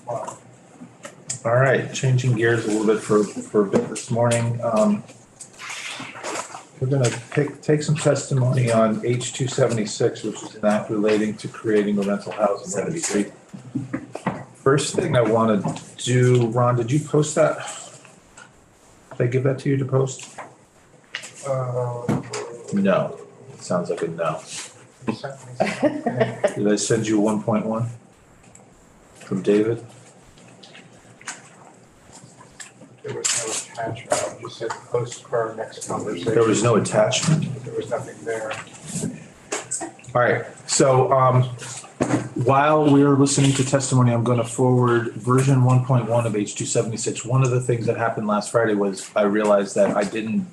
All right, changing gears a little bit for a bit this morning. We're gonna take some testimony on H-276, which is an act relating to creating a rental housing registry. First thing I want to do, Ron, did you post that? Did I give that to you to post? No, it sounds like a no. Did I send you 1.1 from David? There was no attachment, you said post for our next conversation. There was no attachment. There was nothing there. All right, so while we're listening to testimony, I'm going to forward version 1.1 of H-276. One of the things that happened last Friday was I realized that I didn't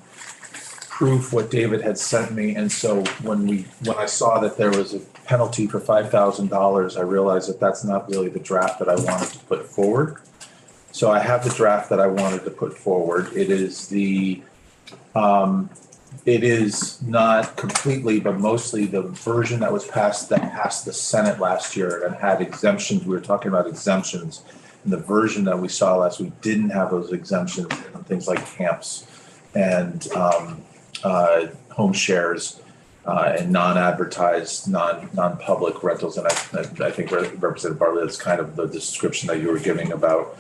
proof what David had sent me, and so when I saw that there was a penalty for $5,000, I realized that that's not really the draft that I wanted to put forward. So I have the draft that I wanted to put forward. It is it is not completely, but mostly the version that passed the Senate last year and had exemptions. We were talking about exemptions, and the version that we saw last week didn't have those exemptions on things like camps and home shares and non-advertised, non-public rentals. And I think Representative Bartlett, that's kind of the description that you were giving about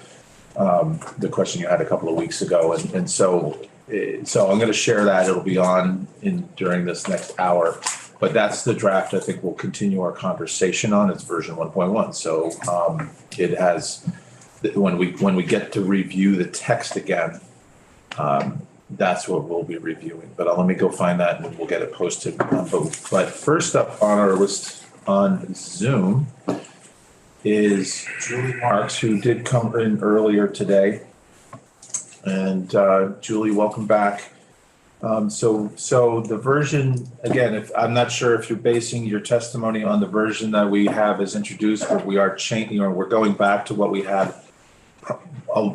the question you had a couple of weeks ago. And so I'm going to share that. It'll be on during this next hour. But that's the draft I think we'll continue our conversation on. It's version 1.1. So it has, when we get to review the text again, that's what we'll be reviewing. But let me go find that and we'll get it posted. But first up on our list on Zoom is Julie Marks, who did come in earlier today. And Julie, welcome back. So the version, again, if I'm not sure if you're basing your testimony on the version that we have as introduced, but we are changing, or we're going back to what we had.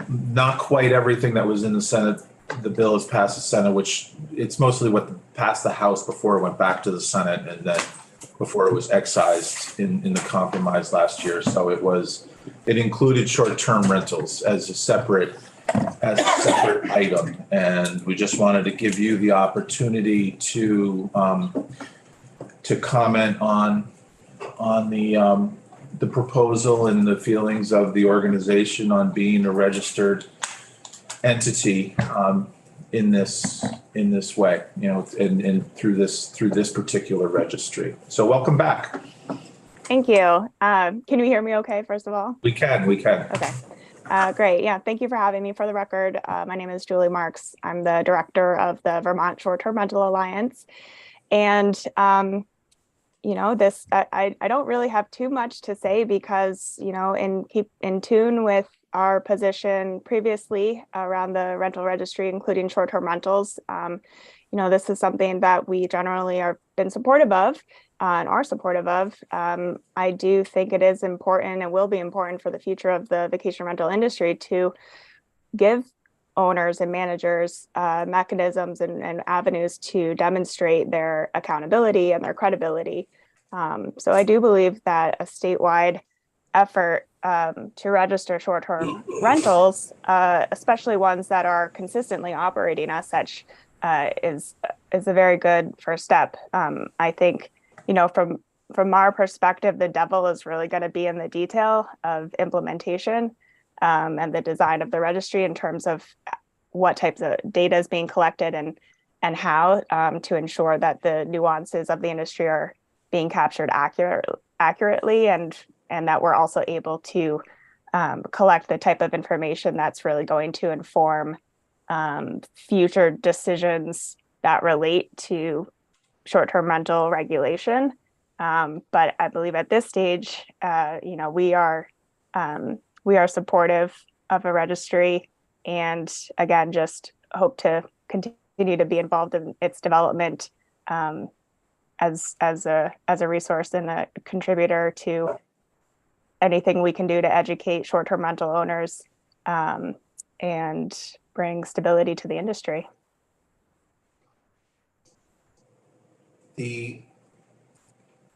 Not quite everything that was in the Senate. The bill has passed the Senate, which it's mostly what passed the House before it went back to the Senate, and then before it was excised in the compromise last year. So it included short-term rentals as a separate item, and we just wanted to give you the opportunity to comment on the proposal and the feelings of the organization on being a registered entity in this way, and through this particular registry. So welcome back. Thank you. Can you hear me okay, first of all? We can. Okay. Great. Yeah. Thank you for having me. For the record, my name is Julie Marks. I'm the director of the Vermont Short-Term Rental Alliance. And, I don't really have too much to say because, keep in tune with our position previously around the rental registry, including short-term rentals. This is something that we generally are been supportive of and are supportive of. I do think it is important and will be important for the future of the vacation rental industry to give owners and managers mechanisms and avenues to demonstrate their accountability and their credibility. So I do believe that a statewide effort to register short-term rentals, especially ones that are consistently operating as such, is a very good first step. I think, from our perspective, the devil is really going to be in the detail of implementation and the design of the registry in terms of what types of data is being collected and how to ensure that the nuances of the industry are being captured accurately and that we're also able to collect the type of information that's really going to inform future decisions that relate to short-term rental regulation. But I believe at this stage, we are supportive of a registry, and again, just hope to continue to be involved in its development as a resource and a contributor to anything we can do to educate short-term rental owners and bring stability to the industry.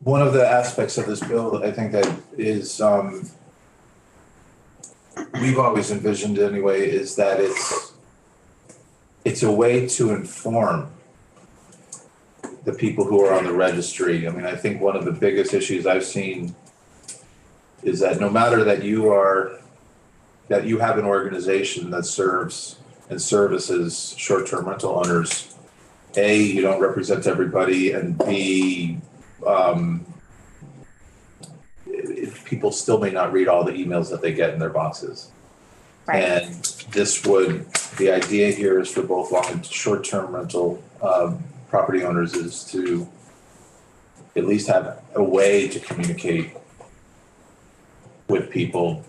One of the aspects of this bill, I think, that is we've always envisioned anyway, is that it's a way to inform the people who are on the registry. I mean, I think one of the biggest issues I've seen is that no matter that you have an organization that serves and services short-term rental owners, A, you don't represent everybody, and B, people still may not read all the emails that they get in their boxes. Right. And the idea here is for both long and short-term rental property owners is to at least have a way to communicate with people.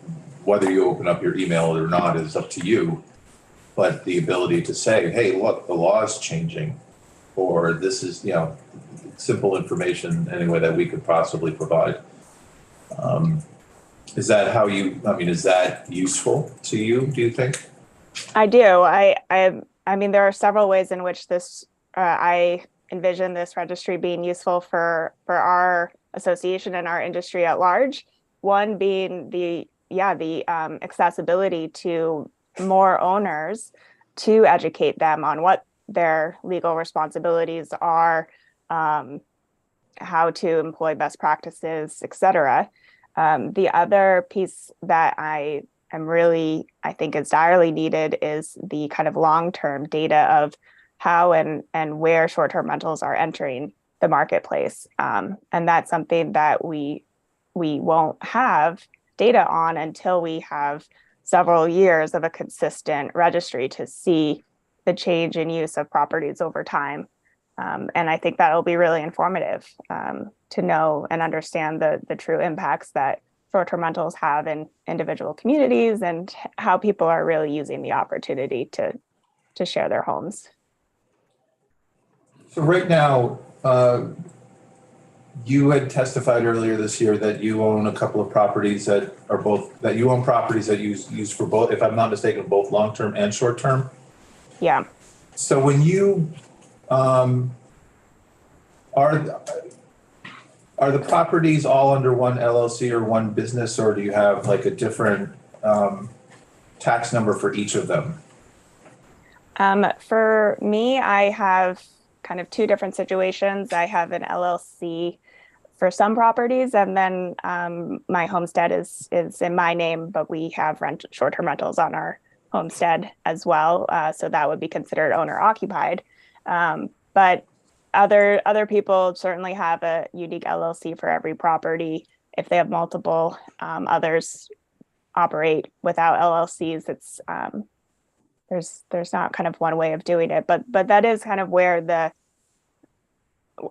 Whether you open up your email or not is up to you, but the ability to say, hey, look, the law is changing, or this is, simple information anyway that we could possibly provide. Is that is that useful to you, do you think? I do. I mean, there are several ways in which this I envision this registry being useful for our association and our industry at large. One being the accessibility to more owners, to educate them on what their legal responsibilities are, how to employ best practices, et cetera. The other piece that I think is direly needed is the kind of long-term data of how and where short-term rentals are entering the marketplace. And that's something that we won't have data on until we have several years of a consistent registry to see the change in use of properties over time. And I think that'll be really informative to know and understand the true impacts that short-term rentals have in individual communities and how people are really using the opportunity to share their homes. So right now, you had testified earlier this year that you own a couple of properties that you own properties that use for both, if I'm not mistaken, both long-term and short-term. Yeah. So when you are the properties all under one LLC or one business, or do you have like a different tax number for each of them? For me, I have kind of two different situations. I have an LLC for some properties, and then my homestead is in my name, but we have short-term rentals on our homestead as well. So that would be considered owner occupied. But other people certainly have a unique LLC for every property. If they have multiple, others operate without LLCs. It's there's not kind of one way of doing it, but that is kind of where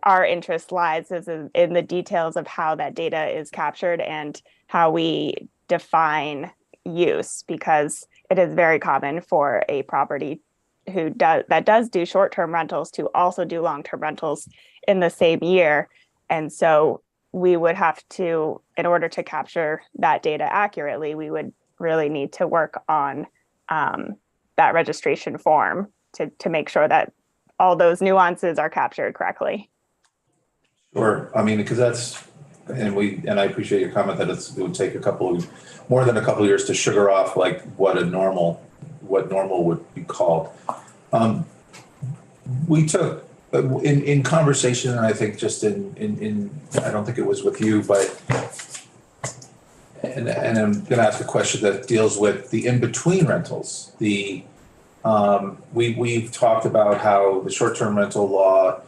our interest lies, is in the details of how that data is captured and how we define use, because it is very common for a property that does do short-term rentals to also do long-term rentals in the same year. And so we would have to, in order to capture that data accurately, we would really need to work on that registration form to make sure that all those nuances are captured correctly. Sure. I mean, because and I appreciate your comment that it would take more than a couple of years to sugar off like what normal would be called. We took in conversation, and I think just in I don't think it was with you, but and I'm going to ask a question that deals with the in-between rentals. We've talked about how the short-term rental law,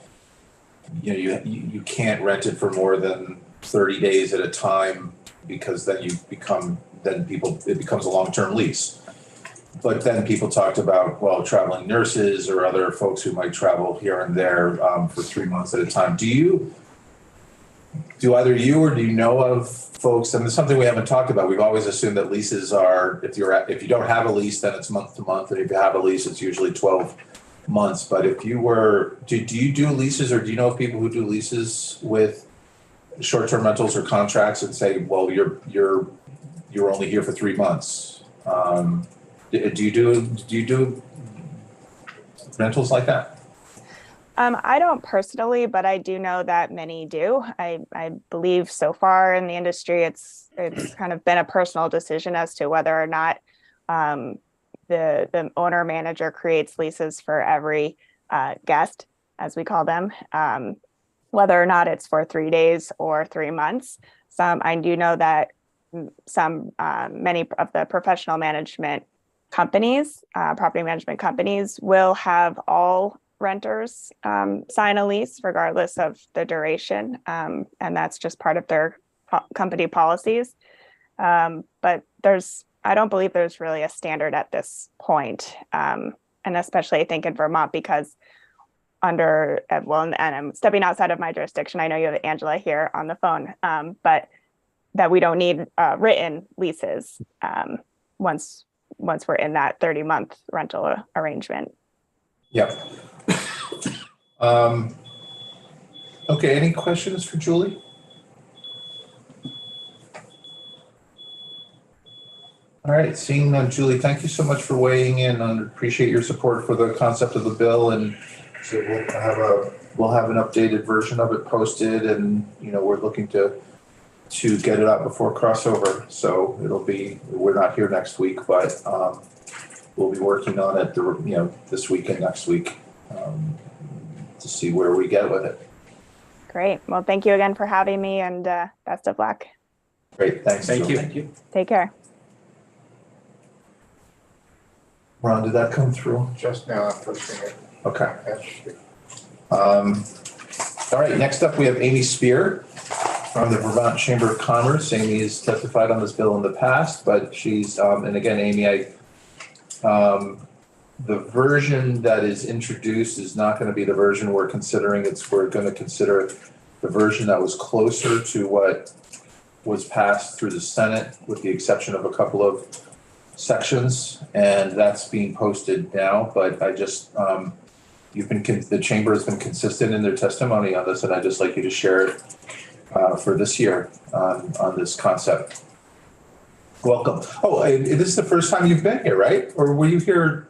you can't rent it for more than 30 days at a time, because then it becomes a long-term lease. But then people talked about, well, traveling nurses or other folks who might travel here and there for 3 months at a time. Do either you or do you know of folks, and it's something we haven't talked about, we've always assumed that leases are, if you don't have a lease, then it's month to month, and if you have a lease, it's usually 12 months. But if you were, do you do leases, or do you know of people who do leases with short-term rentals or contracts and say, well, you're only here for 3 months? Do you do rentals like that? I don't personally, but I do know that many do. I believe so far in the industry, it's kind of been a personal decision as to whether or not the owner manager creates leases for every guest, as we call them, whether or not it's for 3 days or 3 months. I do know that many of the professional management companies, property management companies, will have all renters sign a lease regardless of the duration, and that's just part of their company policies. But I don't believe there's really a standard at this point, and especially I think in Vermont, because and I'm stepping outside of my jurisdiction. I know you have Angela here on the phone, but that we don't need written leases once we're in that 30-month rental arrangement. Yep. Okay, any questions for Julie? All right, seeing none, Julie, thank you so much for weighing in. I appreciate your support for the concept of the bill, and so we'll have an updated version of it posted, and we're looking to get it out before crossover. So we're not here next week, but we'll be working on it this week and next week to see where we get with it. Great. Well, thank you again for having me, and best of luck. Great, thanks. Thank Julie. you. Thank you. Take care. Ron, did that come through? Just now I'm pushing it. Okay. Actually, All right, next up we have Amy Spear from the Vermont Chamber of Commerce. Amy has testified on this bill in the past, but she's, and again, Amy, the version that is introduced is not going to be the version we're considering. We're going to consider the version that was closer to what was passed through the Senate, with the exception of a couple of sections, and that's being posted now. But I just, the chamber has been consistent in their testimony on this, and I'd just like you to share it for this year on this concept. Welcome. Oh, this is the first time you've been here, right? Or were you here?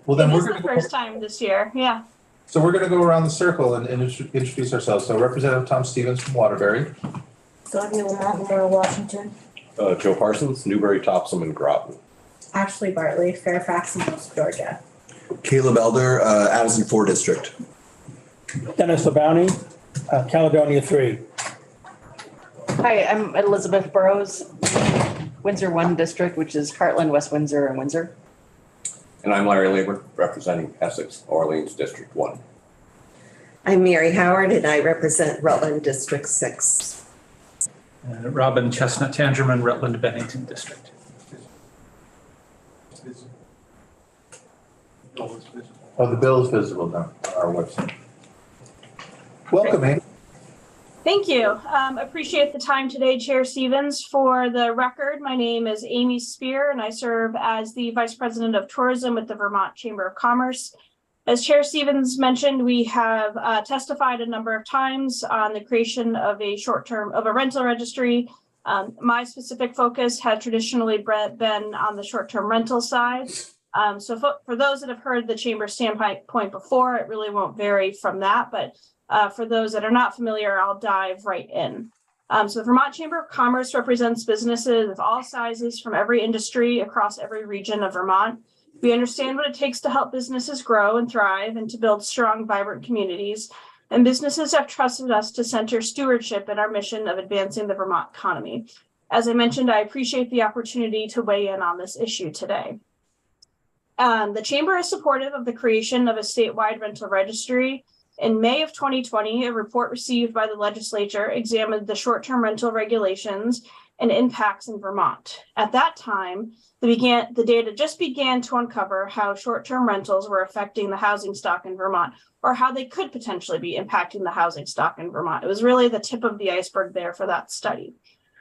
Well, then This is the first time this year, yeah. So we're going to go around the circle and introduce ourselves. So Representative Tom Stevens from Waterbury. Sylvia Lamont, Memorial, Washington. Joe Parsons, Newbury, Topsom, and Groton. Ashley Bartley, Fairfax, and Most, Georgia. Caleb Elder, Addison 4 District. Dennis LeBounty, Caledonia 3. Hi, I'm Elizabeth Burrows, Windsor 1 District, which is Heartland, West Windsor, and Windsor. And I'm Larry Labor, representing Essex, Orleans, District 1. I'm Mary Howard, and I represent Rutland District 6. Robin Chestnut Tangerman, Rutland Bennington District. Oh, the bill is visible now on our website. Welcome, Amy. Thank you. Appreciate the time today, Chair Stevens. For the record, my name is Amy Spear, and I serve as the Vice President of Tourism with the Vermont Chamber of Commerce. As Chair Stevens mentioned, we have testified a number of times on the creation of a rental registry. My specific focus had traditionally been on the short-term rental side. So for those that have heard the Chamber standpoint before, it really won't vary from that. But for those that are not familiar, I'll dive right in. So the Vermont Chamber of Commerce represents businesses of all sizes from every industry across every region of Vermont. We understand what it takes to help businesses grow and thrive and to build strong, vibrant communities. And businesses have trusted us to center stewardship in our mission of advancing the Vermont economy. As I mentioned, I appreciate the opportunity to weigh in on this issue today. The Chamber is supportive of the creation of a statewide rental registry. In May of 2020, a report received by the legislature examined the short-term rental regulations and impacts in Vermont. At that time, the data just began to uncover how short-term rentals were affecting the housing stock in Vermont, or how they could potentially be impacting the housing stock in Vermont. It was really the tip of the iceberg there for that study.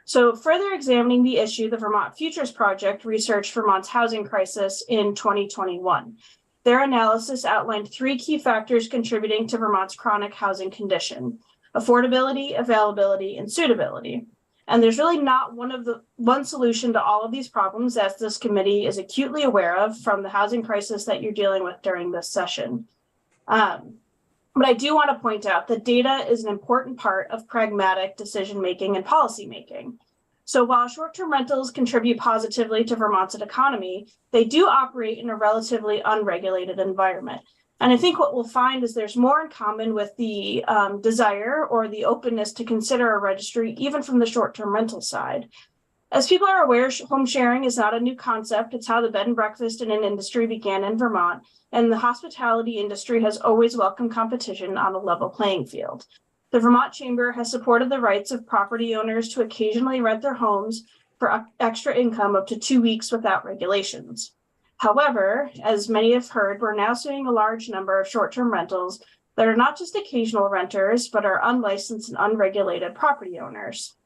So further examining the issue, the Vermont Futures Project researched Vermont's housing crisis in 2021. Their analysis outlined 3 key factors contributing to Vermont's chronic housing condition: affordability, availability, and suitability. And there's really not one solution to all of these problems, as this committee is acutely aware of from the housing crisis that you're dealing with during this session. But I do want to point out that data is an important part of pragmatic decision-making and policy-making. So while short-term rentals contribute positively to Vermont's economy, they do operate in a relatively unregulated environment. And I think what we'll find is there's more in common with the desire or the openness to consider a registry, even from the short-term rental side. As people are aware, home sharing is not a new concept. It's how the bed and breakfast and inn industry began in Vermont, and the hospitality industry has always welcomed competition on a level playing field. The Vermont Chamber has supported the rights of property owners to occasionally rent their homes for extra income up to 2 weeks without regulations. However, as many have heard, we're now seeing a large number of short-term rentals that are not just occasional renters, but are unlicensed and unregulated property owners.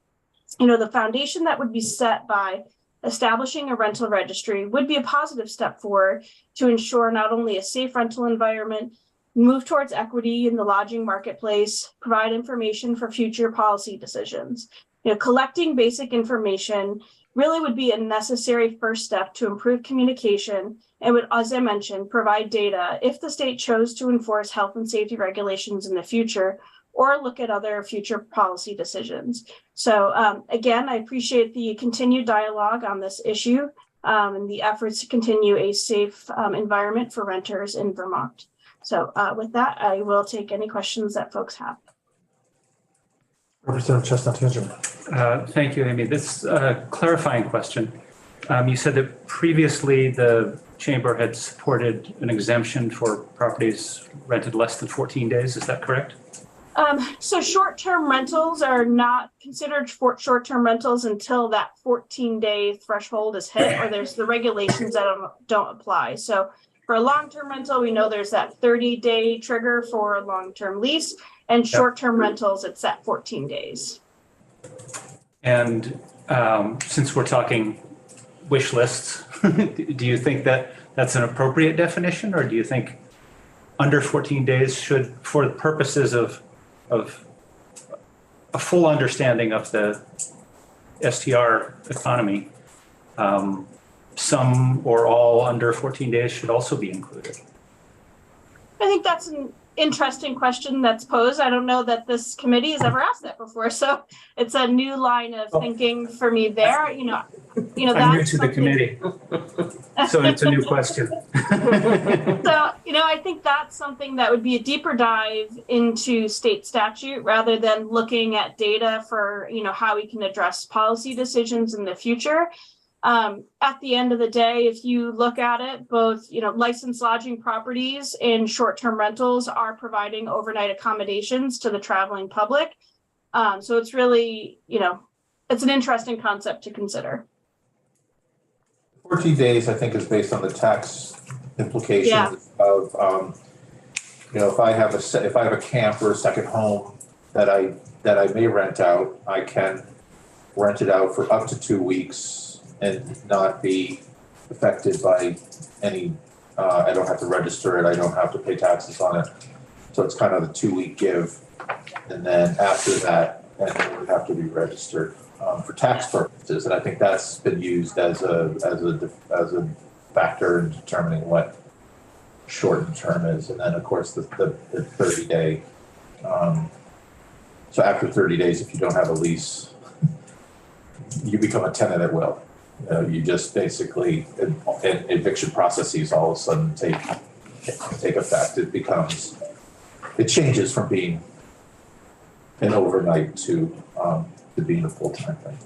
The foundation that would be set by establishing a rental registry would be a positive step forward to ensure not only a safe rental environment, move towards equity in the lodging marketplace, provide information for future policy decisions. Collecting basic information really would be a necessary first step to improve communication and would, as I mentioned, provide data if the state chose to enforce health and safety regulations in the future or look at other future policy decisions. So again, I appreciate the continued dialogue on this issue and the efforts to continue a safe environment for renters in Vermont. So with that, I will take any questions that folks have. Representative Chestnut Tangerman. Thank you, Amy. This clarifying question. You said that previously the chamber had supported an exemption for properties rented less than 14 days. Is that correct? So short-term rentals are not considered short-term rentals until that 14-day threshold is hit, or there's the regulations that don't apply. So for a long-term rental, we know there's that 30-day trigger for a long-term lease, and short-term rentals, it's at 14 days. And since we're talking wish lists, do you think that that's an appropriate definition, or do you think under 14 days should, for the purposes of a full understanding of the STR economy, some or all under 14 days should also be included? I think that's an interesting question that's posed. I don't know that this committee has ever asked that before, so it's a new line of thinking for me there. I'm new to the committee, so it's a new question. So, I think that's something that would be a deeper dive into state statute rather than looking at data for, how we can address policy decisions in the future. At the end of the day, if you look at it, both, licensed lodging properties and short-term rentals are providing overnight accommodations to the traveling public. So it's really, it's an interesting concept to consider. 14 days, I think, is based on the tax implications of, if I have a camp or a second home that I may rent out, I can rent it out for up to 2 weeks and not be affected by any, I don't have to register it, I don't have to pay taxes on it. So it's kind of a 2-week give. And then after that, then it would have to be registered for tax purposes. And I think that's been used as a factor in determining what shortened term is. And then of course the 30-day, so after 30 days, if you don't have a lease, you become a tenant at will. You just basically, eviction processes all of a sudden take effect. It changes from being an overnight to being a full-time thing.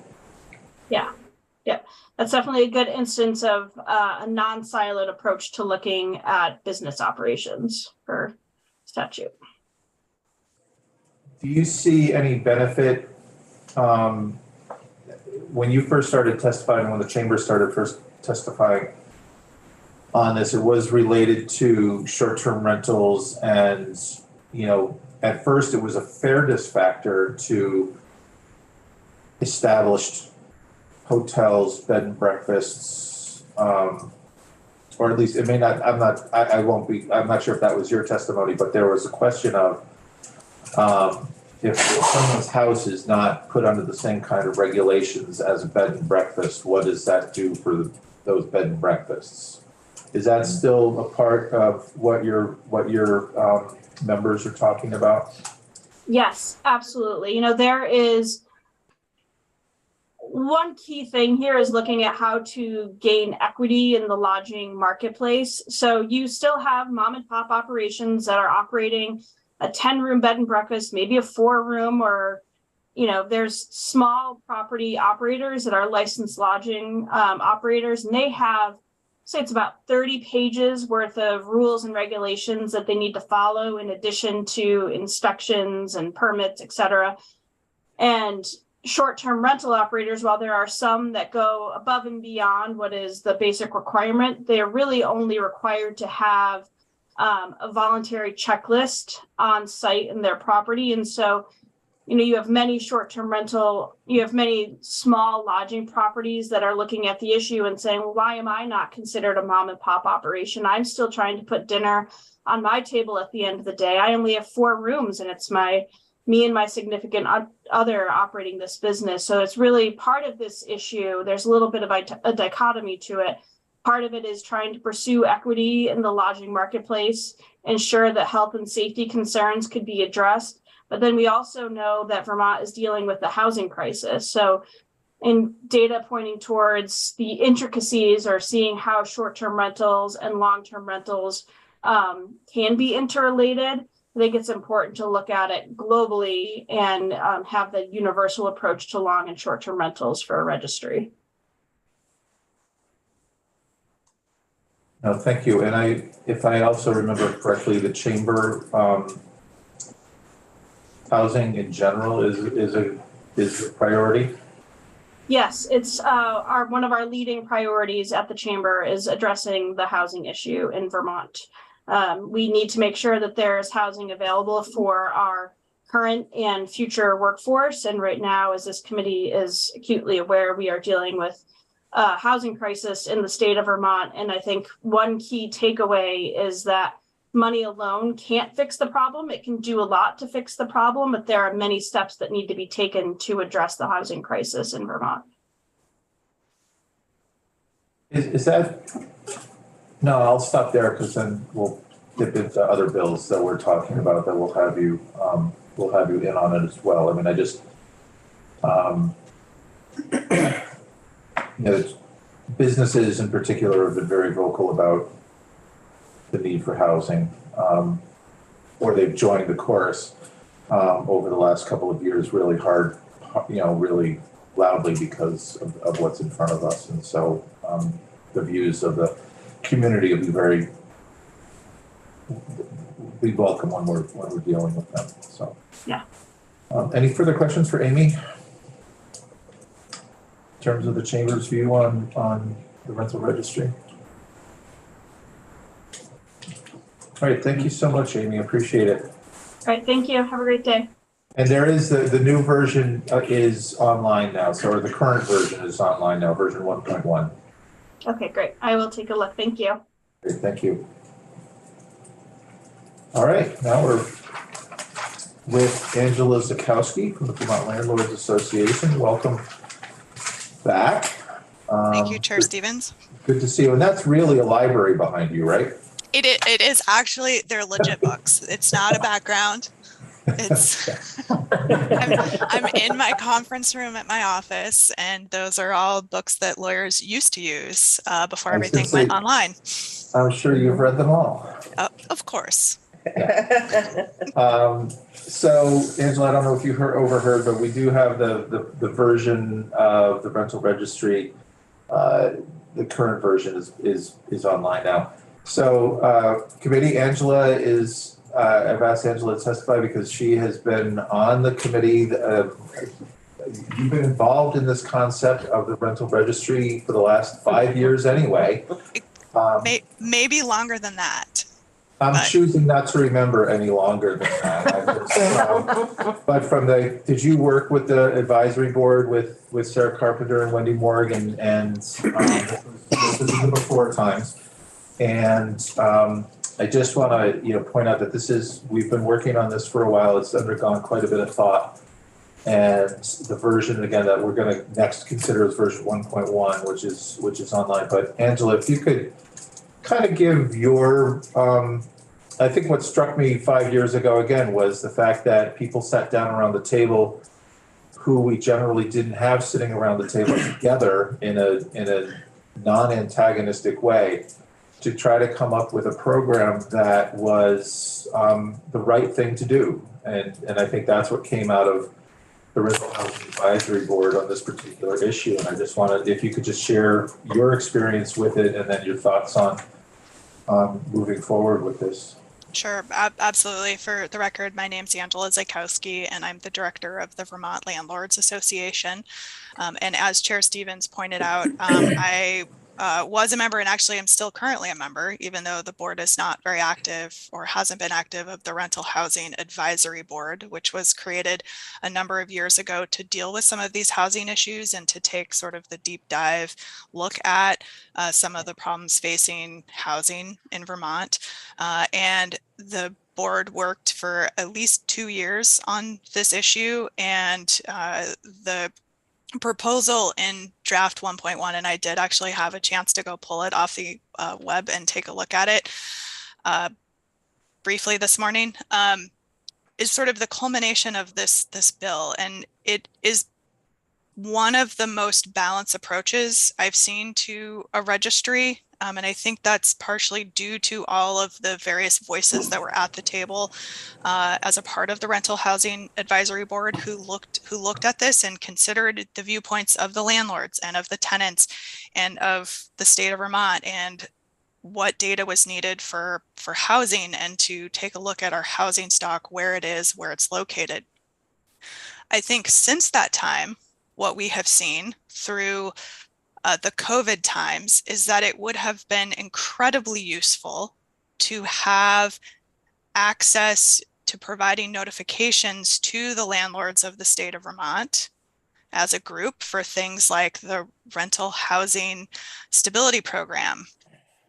Yeah. That's definitely a good instance of a non-siloed approach to looking at business operations for statute. Do you see any benefit when you first started testifying, when the chamber started first testifying on this, it was related to short-term rentals, and at first it was a fairness factor to established hotels, bed and breakfasts, or at least it may not, I'm not sure if that was your testimony, but there was a question of if someone's house is not put under the same kind of regulations as a bed and breakfast, what does that do for those bed and breakfasts? Is that still a part of what your members are talking about? Yes, absolutely. You know, there is one key thing here is looking at how to gain equity in the lodging marketplace. So you still have mom and pop operations that are operating a 10-room bed and breakfast, maybe a 4-room, or, you know, there's small property operators that are licensed lodging operators, and they have, say it's about 30 pages worth of rules and regulations that they need to follow in addition to inspections and permits, et cetera. And short-term rental operators, while there are some that go above and beyond what is the basic requirement, they're really only required to have a voluntary checklist on site in their property. And so, you know, you have many many small lodging properties that are looking at the issue and saying, well, why am I not considered a mom and pop operation? I'm still trying to put dinner on my table at the end of the day. I only have 4 rooms and it's me and my significant other operating this business. So it's really part of this issue. There's a little bit of a dichotomy to it. Part of it is trying to pursue equity in the lodging marketplace, ensure that health and safety concerns could be addressed. But then we also know that Vermont is dealing with the housing crisis. So in data pointing towards the intricacies or seeing how short-term rentals and long-term rentals can be interrelated, I think it's important to look at it globally and have the universal approach to long and short-term rentals for a registry. No, thank you. And if I also remember correctly, the chamber housing in general is a priority. Yes, it's one of our leading priorities at the chamber is addressing the housing issue in Vermont. We need to make sure that there's housing available for our current and future workforce. And right now, as this committee is acutely aware, we are dealing with a housing crisis in the state of Vermont. And I think one key takeaway is that money alone can't fix the problem. It can do a lot to fix the problem, but there are many steps that need to be taken to address the housing crisis in Vermont. Is that? No, I'll stop there because then we'll dip into other bills that we're talking about that we'll have you in on it as well. I mean, I just, you know, businesses in particular have been very vocal about the need for housing, or they've joined the chorus over the last couple of years really hard, you know, really loudly because of what's in front of us. And so the views of the community will be very, we welcome when we're dealing with them. So yeah. Any further questions for Amy in terms of the chamber's view on the rental registry? All right, thank you so much, Amy. Appreciate it. All right, thank you. Have a great day. And there is the new version is online now. So the current version is online now, version 1.1. Okay, great. I will take a look. Thank you. Great, thank you. All right, now we're with Angela Zakowski from the Vermont Landlords Association. Welcome back. Thank you, Chair Stevens. Good to see you. And that's really a library behind you, right? It is actually, they're legit books. It's not a background. It's I'm in my conference room at my office, and those are all books that lawyers used to use before everything went online. I'm sure you've read them all. Of course. Yeah. So Angela, I don't know if you overheard, but we do have the version of the rental registry. The current version is online now. So committee, Angela is. I've asked Angela to testify because she has been on the committee. You've been involved in this concept of the rental registry for the last 5 years anyway. Maybe longer than that. I'm choosing not to remember any longer than that. But did you work with the advisory board with Sarah Carpenter and Wendy Morgan and this was in the before times. And I just want to point out that we've been working on this for a while. It's undergone quite a bit of thought. And the version again that we're going to next consider is version 1.1, which is online. But Angela, if you could kind of give your, I think what struck me 5 years ago again was the fact that people sat down around the table who we generally didn't have sitting around the table together in a non-antagonistic way to try to come up with a program that was the right thing to do. And I think that's what came out of the Rental Housing Advisory Board on this particular issue. And I just wanted, if you could just share your experience with it and then your thoughts on moving forward with this. Sure, absolutely. For the record, my name's Angela Zajkowski, and I'm the director of the Vermont Landlords Association. And as Chair Stevens pointed out, I was a member, and actually I'm still currently a member, even though the board is not very active or hasn't been active, of the Rental Housing Advisory Board, which was created a number of years ago to deal with some of these housing issues and to take sort of the deep dive look at some of the problems facing housing in Vermont. And the board worked for at least 2 years on this issue, and the proposal in draft 1.1, and I did actually have a chance to go pull it off the web and take a look at it briefly this morning, is sort of the culmination of this bill. And it is one of the most balanced approaches I've seen to a registry. And I think that's partially due to all of the various voices that were at the table as a part of the Rental Housing Advisory Board who looked at this and considered the viewpoints of the landlords and of the tenants and of the state of Vermont and what data was needed for housing, and to take a look at our housing stock, where it is, where it's located. I think since that time, what we have seen through the COVID times is that it would have been incredibly useful to have access to providing notifications to the landlords of the state of Vermont as a group for things like the Rental Housing Stability Program,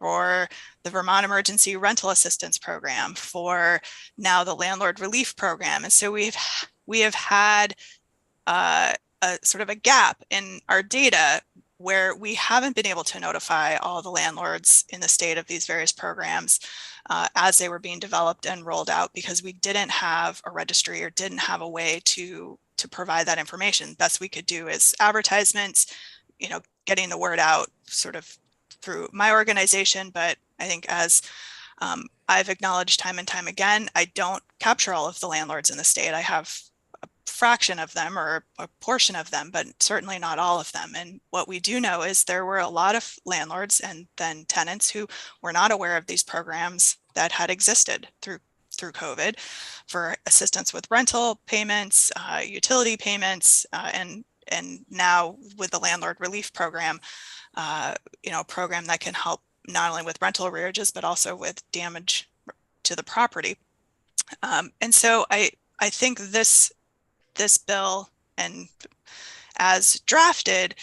or the Vermont Emergency Rental Assistance Program, for now the Landlord Relief Program. And so we have had a sort of a gap in our data where we haven't been able to notify all the landlords in the state of these various programs as they were being developed and rolled out, because we didn't have a registry or didn't have a way to provide that information. Best we could do is advertisements, getting the word out sort of through my organization. But I think, as I've acknowledged time and time again, I don't capture all of the landlords in the state. I have fraction of them or a portion of them, but certainly not all of them. And what we do know is there were a lot of landlords and then tenants who were not aware of these programs that had existed through COVID for assistance with rental payments, utility payments, and now with the Landlord Relief Program, a program that can help not only with rental arrearages, but also with damage to the property. And so I think this bill, and as drafted,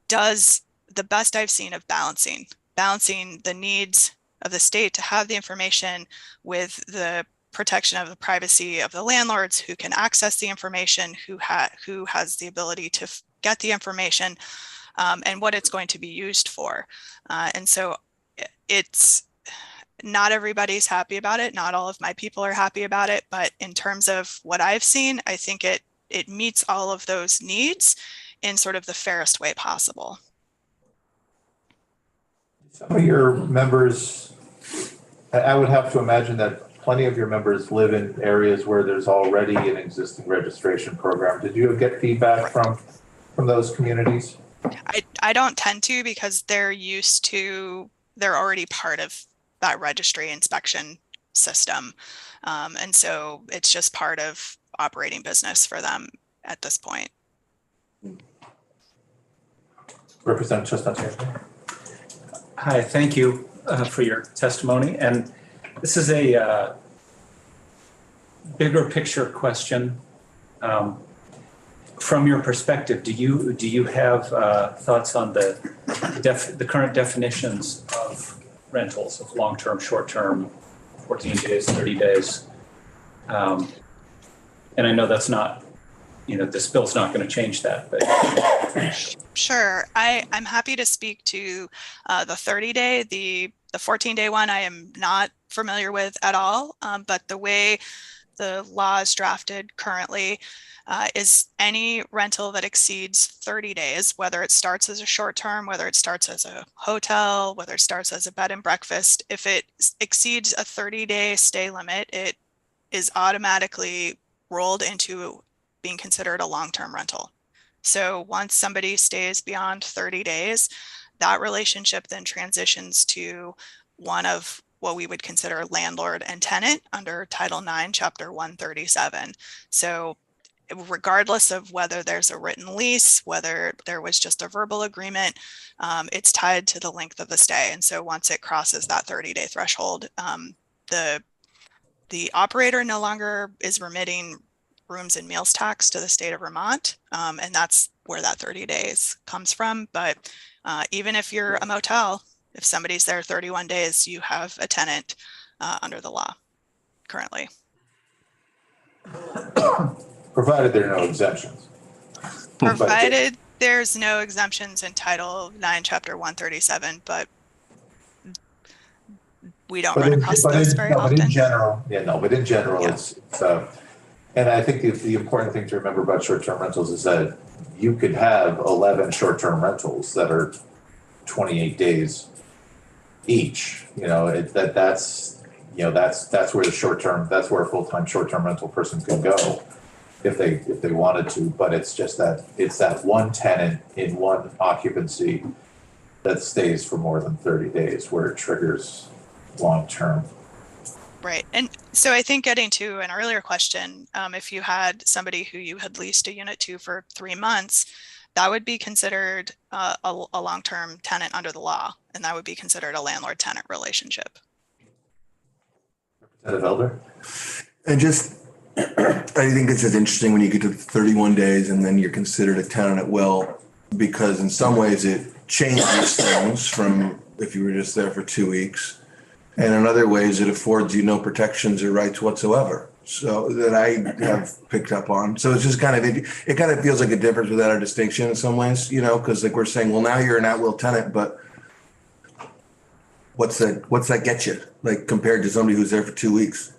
does the best I've seen of balancing the needs of the state to have the information with the protection of the privacy of the landlords who can access the information, who has the ability to get the information, and what it's going to be used for. And so it's not everybody's happy about it. Not all of my people are happy about it, but in terms of what I've seen, I think it meets all of those needs in sort of the fairest way possible. Some of your members, I would have to imagine that plenty of your members live in areas where there's already an existing registration program. Did you get feedback from those communities? I don't tend to, because they're already part of that registry inspection system. And so it's just part of operating business for them at this point. Representative Chestnut. Hi, thank you for your testimony. And this is a bigger picture question. From your perspective, do you have thoughts on the current definitions of rentals, of long-term, short-term, 14 days, 30 days? And I know that's not this bill's not going to change that, but Sure. I'm happy to speak to the 30-day. The 14-day one I am not familiar with at all, but the way the law is drafted currently is any rental that exceeds 30 days, whether it starts as a short term, whether it starts as a hotel, whether it starts as a bed and breakfast, if it exceeds a 30-day stay limit, it is automatically rolled into being considered a long-term rental. So once somebody stays beyond 30 days, that relationship then transitions to one of what we would consider landlord and tenant under Title IX, Chapter 137. So regardless of whether there's a written lease, whether there was just a verbal agreement, it's tied to the length of the stay. And so once it crosses that 30-day threshold, the operator no longer is remitting rooms and meals tax to the state of Vermont. And that's where that 30 days comes from. But even if you're a motel, if somebody's there 31 days, you have a tenant under the law currently. Provided there are no exemptions. Provided there's no exemptions in Title IX, Chapter 137, but we don't run across those very often. But in general, it's and I think the important thing to remember about short-term rentals is that you could have 11 short-term rentals that are 28 days each. That's where the short-term, that's where a full-time short-term rental person can go if they wanted to. But it's just that it's that one tenant in one occupancy that stays for more than 30 days where it triggers long-term. Right. And so I think getting to an earlier question, if you had somebody who you had leased a unit to for 3 months, that would be considered a long-term tenant under the law, and that would be considered a landlord-tenant relationship. Representative Elder? And just, I think it's just interesting when you get to 31 days and then you're considered a tenant at will, because in some ways it changes things from if you were just there for 2 weeks. And in other ways, it affords you no protections or rights whatsoever. So that I have picked up on. So it's just kind of, it kind of feels like a difference without a distinction in some ways, because like we're saying, well, now you're an at-will tenant, but what's that get you? Like compared to somebody who's there for 2 weeks?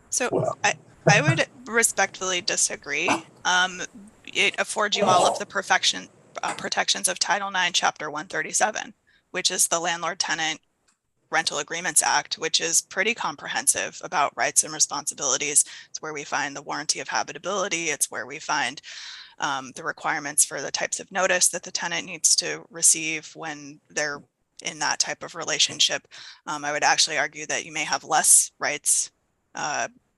So I would respectfully disagree. It affords you all of the protections of Title IX, Chapter 137, which is the Landlord-Tenant Rental Agreements Act, which is pretty comprehensive about rights and responsibilities. It's where we find the warranty of habitability. It's where we find the requirements for the types of notice that the tenant needs to receive when they're in that type of relationship. I would actually argue that you may have less rights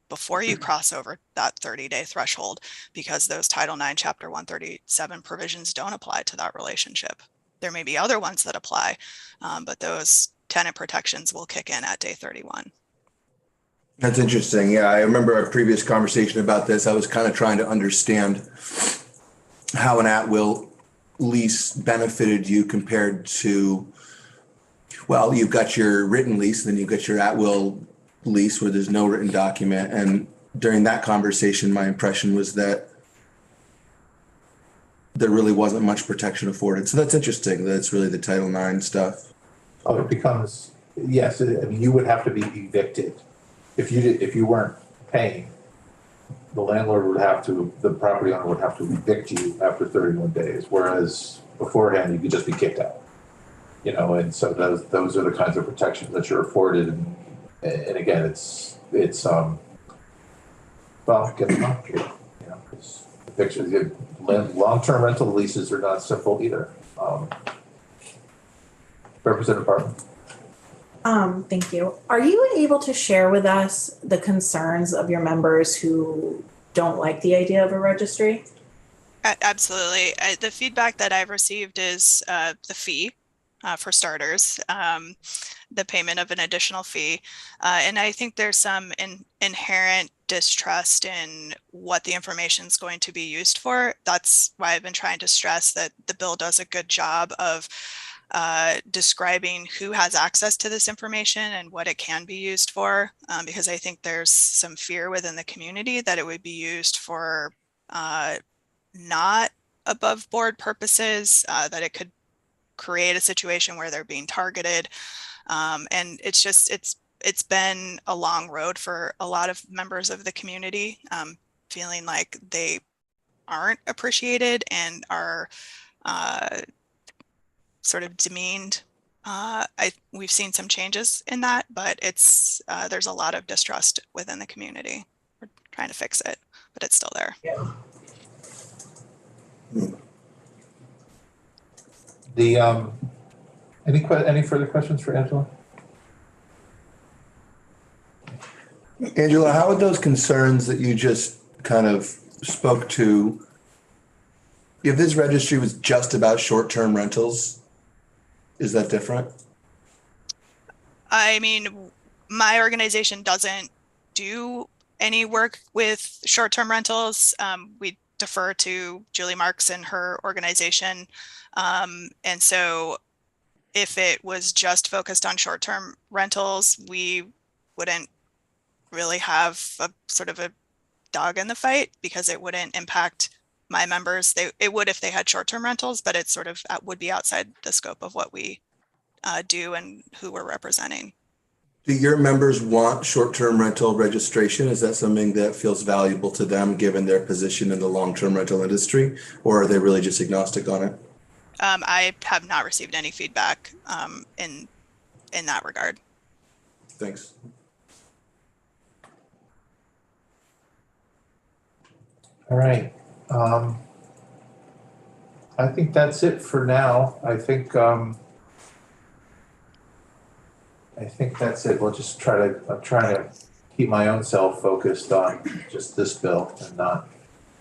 before you cross over that 30-day threshold, because those Title IX, Chapter 137 provisions don't apply to that relationship. There may be other ones that apply, but those tenant protections will kick in at day 31. That's interesting. Yeah, I remember our previous conversation about this. I was kind of trying to understand how an at-will lease benefited you compared to, well, you've got your written lease, then you've got your at-will lease where there's no written document. And during that conversation, my impression was that there really wasn't much protection afforded. So that's interesting. That's really the Title IX stuff. Oh, it becomes, yes, I mean, you would have to be evicted. If you weren't paying, the landlord would have to, the property owner would have to evict you after 31 days, whereas beforehand you could just be kicked out. And so those are the kinds of protections that you're afforded. And again, it's well, getting complicated. Long-term rental leases are not simple either. Representative Barton. Thank you. Are you able to share with us the concerns of your members who don't like the idea of a registry? Absolutely. The feedback that I've received is the fee for starters, the payment of an additional fee. And I think there's some inherent distrust in what the information is going to be used for. That's why I've been trying to stress that the bill does a good job of describing who has access to this information and what it can be used for, because I think there's some fear within the community that it would be used for not above board purposes, that it could create a situation where they're being targeted. And it's been a long road for a lot of members of the community, feeling like they aren't appreciated and are sort of demeaned. We've seen some changes in that, but there's a lot of distrust within the community. We're trying to fix it, but it's still there. Any further questions for Angela? Angela, how would those concerns that you just kind of spoke to, if this registry was just about short-term rentals, is that different? I mean, my organization doesn't do any work with short-term rentals. We defer to Julie Marks and her organization. And so if it was just focused on short-term rentals, we wouldn't really have a sort of a dog in the fight because it wouldn't impact my members. It would if they had short-term rentals, but it sort of would be outside the scope of what we do and who we're representing. Do your members want short-term rental registration? Is that something that feels valuable to them given their position in the long-term rental industry, or are they really just agnostic on it? I have not received any feedback in that regard. Thanks. All right. I think that's it for now. I think that's it. I'm trying to keep my own self focused on just this bill and not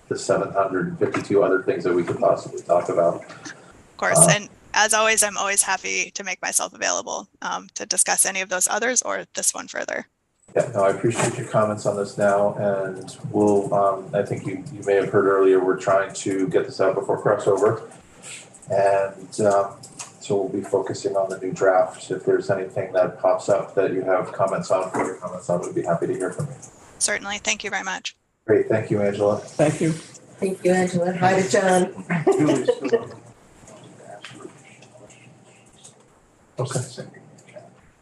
the 752 other things that we could possibly talk about. Of course. And as always, I'm always happy to make myself available to discuss any of those others or this one further. Yeah, no, I appreciate your comments on this now, and we'll, I think you may have heard earlier, we're trying to get this out before crossover. And so we'll be focusing on the new draft. If there's anything that pops up that you have comments on, further comments on, we'd be happy to hear from you. Certainly. Thank you very much. Great. Thank you, Angela. Thank you. Thank you, Angela. Hi to John.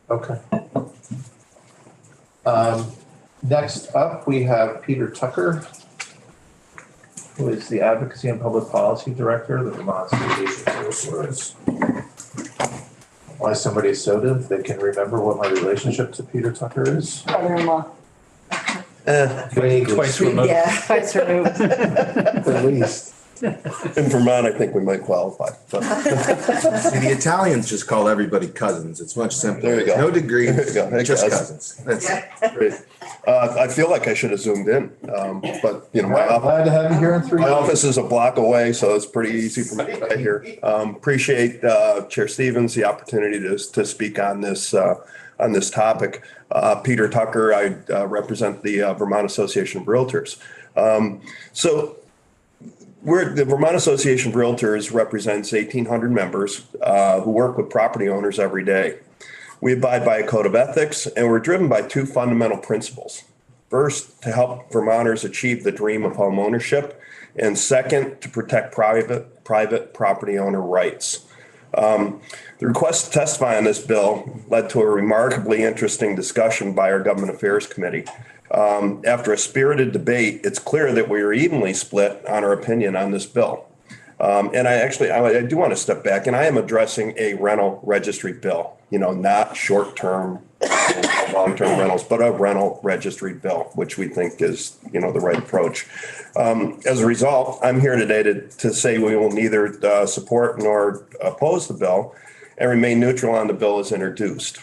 Okay. Next up, we have Peter Tucker, who is the Advocacy and Public Policy Director of the Vermont Association of Realtors. Why somebody is so div, they can remember what my relationship to Peter Tucker is. Brother-in-law. Twice removed. Yeah. Twice removed. At least. In Vermont, I think we might qualify. See, the Italians just call everybody cousins. It's much simpler. There you go. No degrees, There you go. Hey, just cousins. cousins. That's it. Great. I feel like I should have zoomed in, but you know, Glad to have you here in 3 my days. office is a block away, so it's pretty easy for me to get here. Appreciate Chair Stevens the opportunity to speak on this topic. Peter Tucker, I represent the Vermont Association of Realtors. The Vermont Association of Realtors represents 1,800 members who work with property owners every day. We abide by a code of ethics, and we're driven by two fundamental principles. First, to help Vermonters achieve the dream of home ownership, and second, to protect private property owner rights. The request to testify on this bill led to a remarkably interesting discussion by our Government Affairs Committee. After a spirited debate, it's clear that we are evenly split on our opinion on this bill. And I do want to step back, and I am addressing a rental registry bill, not short-term, long-term rentals, but a rental registry bill, which we think is, the right approach. As a result, I'm here today to say we will neither support nor oppose the bill and remain neutral on the bill as introduced.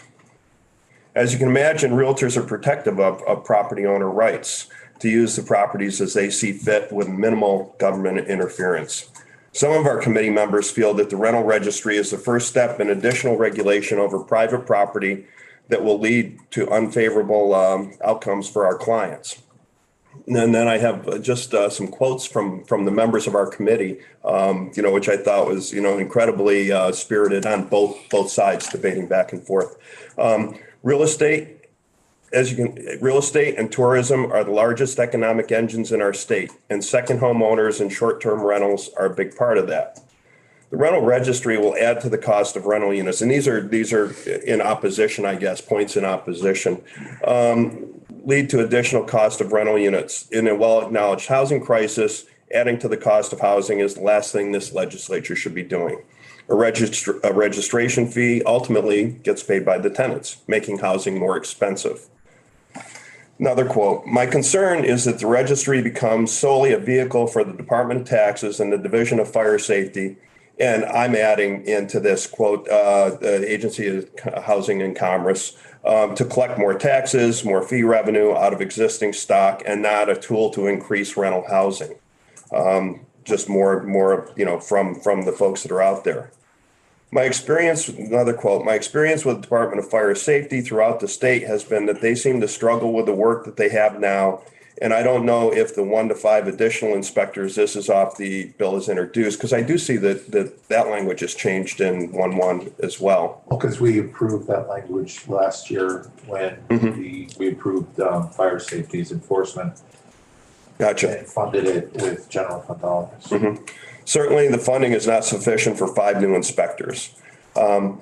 As you can imagine, realtors are protective of property owner rights to use the properties as they see fit with minimal government interference. Some of our committee members feel that the rental registry is the first step in additional regulation over private property that will lead to unfavorable outcomes for our clients. And then I have just some quotes from the members of our committee, which I thought was, incredibly spirited on both sides, debating back and forth. Real estate Real estate and tourism are the largest economic engines in our state, and second homeowners and short-term rentals are a big part of that. The rental registry will add to the cost of rental units, and these are in opposition, I guess, points in opposition. Lead to additional cost of rental units. In a well-acknowledged housing crisis, adding to the cost of housing is the last thing this legislature should be doing. A registration fee ultimately gets paid by the tenants, making housing more expensive. Another quote, "My concern is that the registry becomes solely a vehicle for the Department of Taxes and the Division of Fire Safety." And I'm adding into this quote, the Agency of Housing and Commerce, to collect more taxes, more fee revenue out of existing stock, and not a tool to increase rental housing. Just more, from the folks that are out there. Another quote, "My experience with the Department of Fire Safety throughout the state has been that they seem to struggle with the work that they have now. And I don't know if the 1 to 5 additional inspectors, this is off the bill is introduced," because I do see that language has changed in 1.1 as well. Well, because we approved that language last year when we approved fire safety's enforcement. Gotcha. And funded it with general fund dollars. Certainly, the funding is not sufficient for 5 new inspectors. And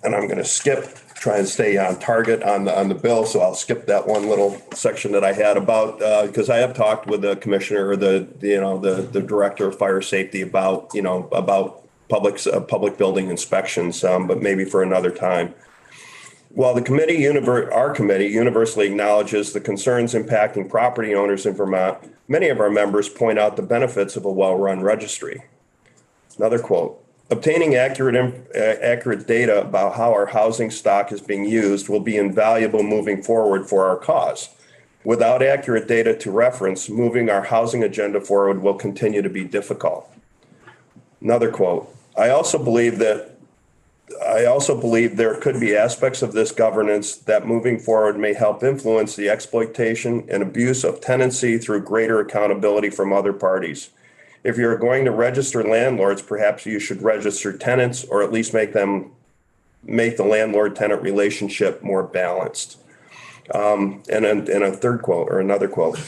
I'm going to try and stay on target on the bill, so I'll skip that one little section that I had about, because I have talked with the commissioner or the director of fire safety about public building inspections, but maybe for another time. While our committee universally acknowledges the concerns impacting property owners in Vermont, many of our members point out the benefits of a well-run registry. Another quote, "Obtaining accurate data about how our housing stock is being used will be invaluable moving forward for our cause. Without accurate data to reference, moving our housing agenda forward will continue to be difficult." Another quote, I also believe there could be aspects of this governance that moving forward may help influence the exploitation and abuse of tenancy through greater accountability from other parties. If you're going to register landlords, perhaps you should register tenants, or at least make the landlord-tenant relationship more balanced. And a third quote, or another quote.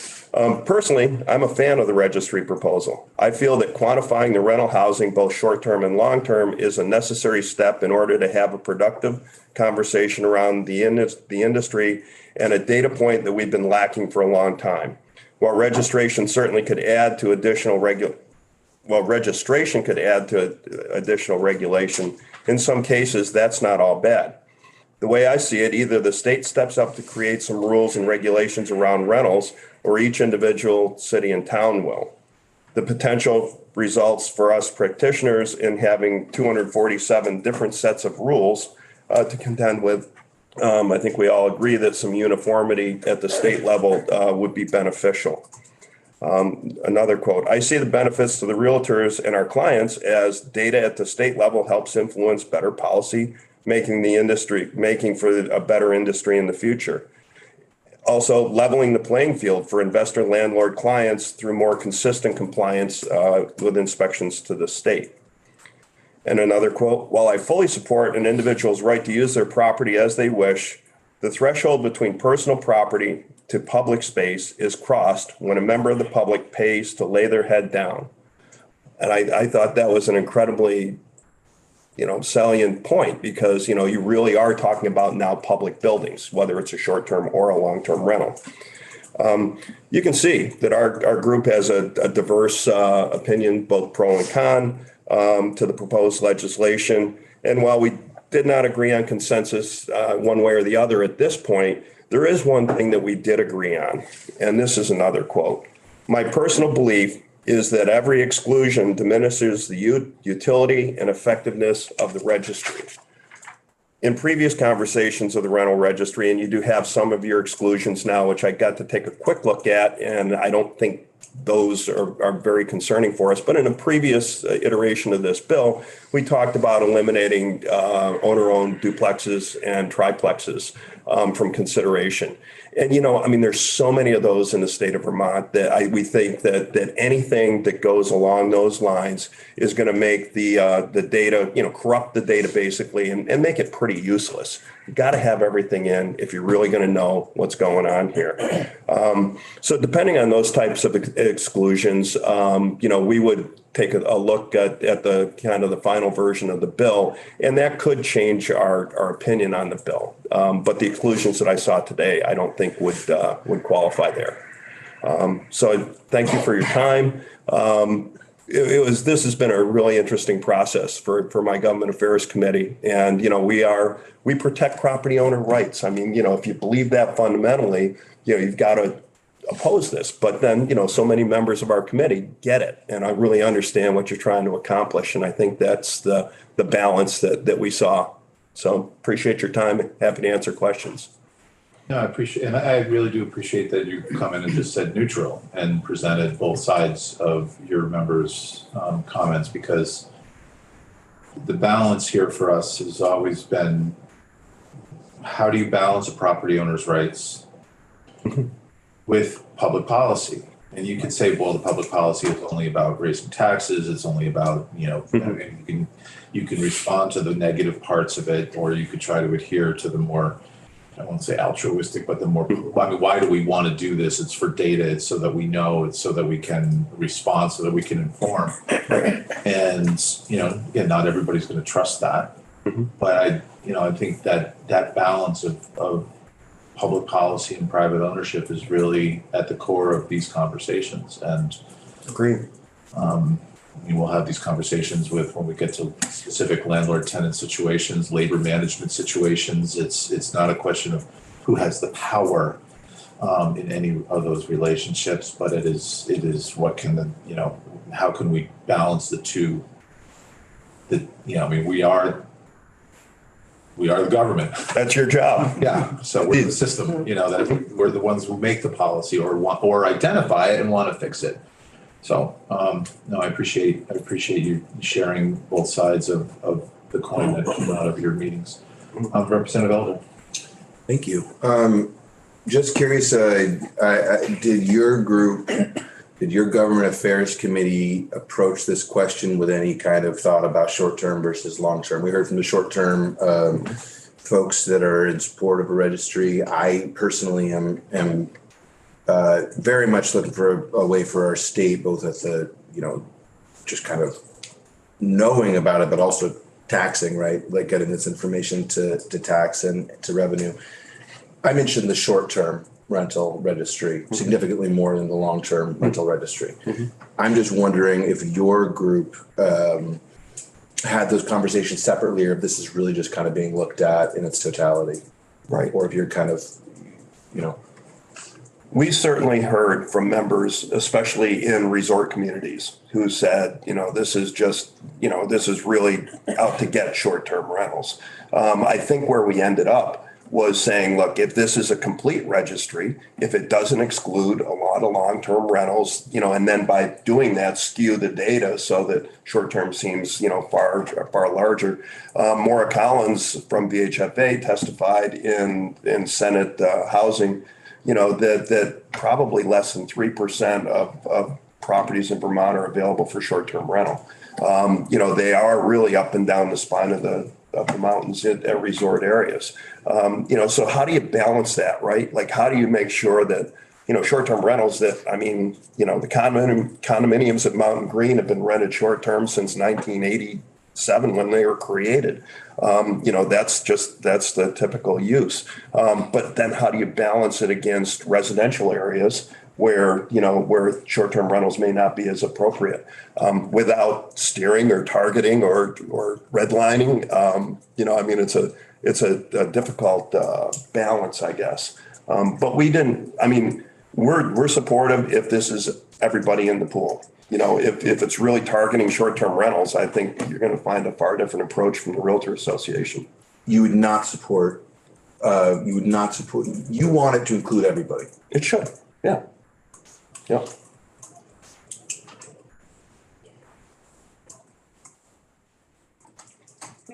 "Personally, I'm a fan of the registry proposal. I feel that quantifying the rental housing, both short-term and long-term, is a necessary step in order to have a productive conversation around the industry and a data point that we've been lacking for a long time. While registration certainly could add to additional regulation, in some cases, that's not all bad. The way I see it, either the state steps up to create some rules and regulations around rentals, or each individual city and town will. The potential results for us practitioners in having 247 different sets of rules to contend with, I think we all agree that some uniformity at the state level would be beneficial. Another quote, "I see the benefits to the realtors and our clients as data at the state level helps influence better policy, making for a better industry in the future. Also, leveling the playing field for investor landlord clients through more consistent compliance with inspections to the state." And another quote, "While I fully support an individual's right to use their property as they wish, the threshold between personal property to public space is crossed when a member of the public pays to lay their head down." And I thought that was an incredibly salient point, because, you really are talking about now public buildings, whether it's a short-term or a long-term rental. You can see that our group has a diverse opinion, both pro and con, to the proposed legislation. And while we did not agree on consensus one way or the other at this point, there is one thing that we did agree on. And this is another quote. "My personal belief is that every exclusion diminishes the utility and effectiveness of the registry." In previous conversations of the rental registry, and you do have some of your exclusions now, which I got to take a quick look at, and I don't think those are very concerning for us. But in a previous iteration of this bill, we talked about eliminating owner-owned duplexes and triplexes from consideration. And, I mean, there's so many of those in the state of Vermont that we think that anything that goes along those lines is going to make the data, corrupt the data basically and make it pretty useless. You got to have everything in if you're really going to know what's going on here. So depending on those types of exclusions, we would take a look at the kind of the final version of the bill, and that could change our opinion on the bill. But the exclusions that I saw today, I don't think would qualify there. So thank you for your time. This has been a really interesting process for my government affairs committee. And, we protect property owner rights. I mean, if you believe that fundamentally, you've got to oppose this. But then, so many members of our committee get it. And I really understand what you're trying to accomplish. And I think that's the balance that we saw. So appreciate your time. Happy to answer questions. No, I appreciate, and I really do appreciate that you come in and just said neutral and presented both sides of your members' comments, because the balance here for us has always been, how do you balance a property owner's rights with public policy? And you could say, well, the public policy is only about raising taxes. It's only about, and you can respond to the negative parts of it, or you could try to adhere to the more, I won't say altruistic, but the more, why do we want to do this? It's for data. It's so that we know. It's so that we can respond, so that we can inform. And, again, not everybody's going to trust that. But I think that balance of public policy and private ownership is really at the core of these conversations. And agree. We'll have these conversations when we get to specific landlord-tenant situations, labor management situations. It's not a question of who has the power in any of those relationships, but it is what can how can we balance the two? We are the government. That's your job. Yeah. So we're the system. That we're the ones who make the policy or identify it and want to fix it. So, I appreciate you sharing both sides of the coin that came out of your meetings. Representative Elder. Thank you. Just curious, did your government affairs committee approach this question with any kind of thought about short-term versus long-term? We heard from the short-term folks that are in support of a registry. I personally am very much looking for a way for our state, both at the, just kind of knowing about it, but also taxing, right? Like getting this information to tax and to revenue. I'm interested in the short-term rental registry significantly more than the long-term rental registry. I'm just wondering if your group had those conversations separately, or if this is really just kind of being looked at in its totality, right? Or if you're kind of, We certainly heard from members, especially in resort communities, who said, this is just, this is really out to get short-term rentals. I think where we ended up was saying, look, if this is a complete registry, if it doesn't exclude a lot of long-term rentals, and then by doing that, skew the data so that short-term seems, far larger. Maura Collins from VHFA testified in Senate Housing, that probably less than 3% of properties in Vermont are available for short-term rental. They are really up and down the spine of the mountains at resort areas. So how do you balance that, right? Like, how do you make sure that, short-term rentals the condominiums at Mountain Green have been rented short-term since 1987 when they were created. That's the typical use. But then how do you balance it against residential areas where short-term rentals may not be as appropriate, without steering or targeting or redlining? It's a difficult balance, I guess. But we're supportive if this is everybody in the pool. If it's really targeting short-term rentals, I think you're going to find a far different approach from the Realtor Association. You would not support, you want it to include everybody. It should, yeah. Yep.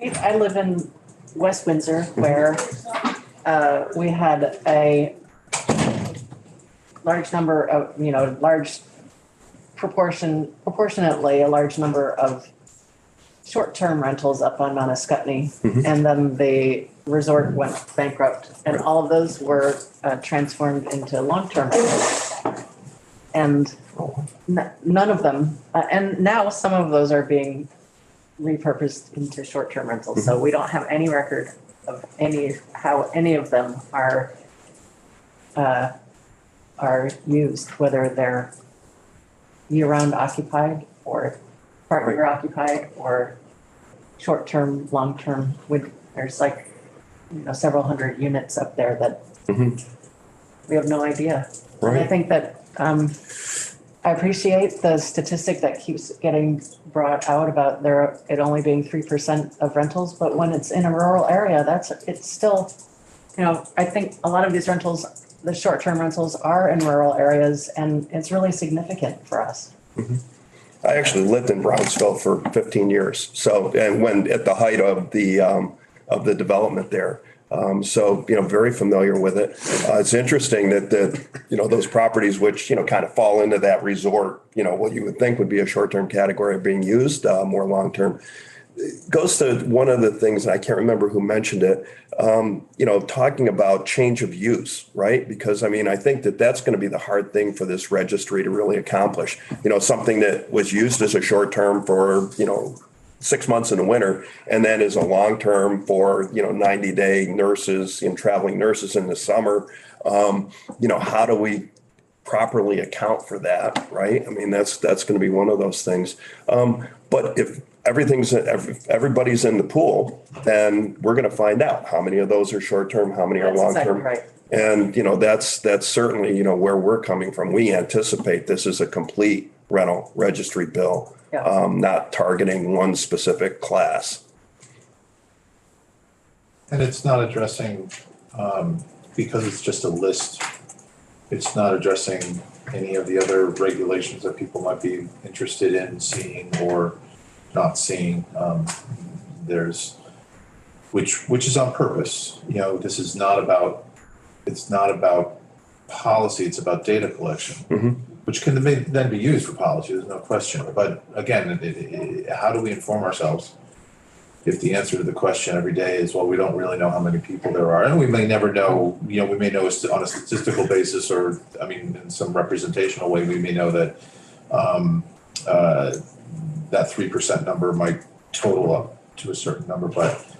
I live in West Windsor where we had a large number of, proportionately a large number of short-term rentals up on Mount Escutney. And then the resort went bankrupt and all of those were transformed into long-term rentals. And none of them, and now some of those are being repurposed into short-term rentals. So we don't have any record of how any of them are used, whether they're year-round occupied or part-year occupied or short-term, long-term. There's like, several hundred units up there that we have no idea. And I think that I appreciate the statistic that keeps getting brought out about it only being 3% of rentals, but when it's in a rural area, it's still, I think a lot of these rentals, the short-term rentals are in rural areas and it's really significant for us. I actually lived in Brownsville for 15 years. So, and when at the height of the development there. So, very familiar with it. It's interesting that those properties which, kind of fall into that resort, what you would think would be a short-term category are being used more long-term. It goes to one of the things, and I can't remember who mentioned it, talking about change of use, right? Because I think that's going to be the hard thing for this registry to really accomplish. Something that was used as a short-term for, 6 months in the winter and then is a long-term for, 90-day nurses and traveling nurses in the summer. How do we properly account for that, right? That's going to be one of those things. But if everybody's in the pool, then we're going to find out how many of those are short-term, how many are long-term. Exactly right. And, that's certainly, where we're coming from. We anticipate this is a complete rental registry bill. Yeah. Not targeting one specific class. And it's not addressing, because it's just a list, it's not addressing any of the other regulations that people might be interested in seeing or not seeing. Which is on purpose. This is it's not about policy, it's about data collection. Which can then be used for policy, there's no question. But again, how do we inform ourselves if the answer to the question every day is, well, we don't really know how many people there are? And we may never know, we may know on a statistical basis or, in some representational way, we may know that that 3% number might total up to a certain number. But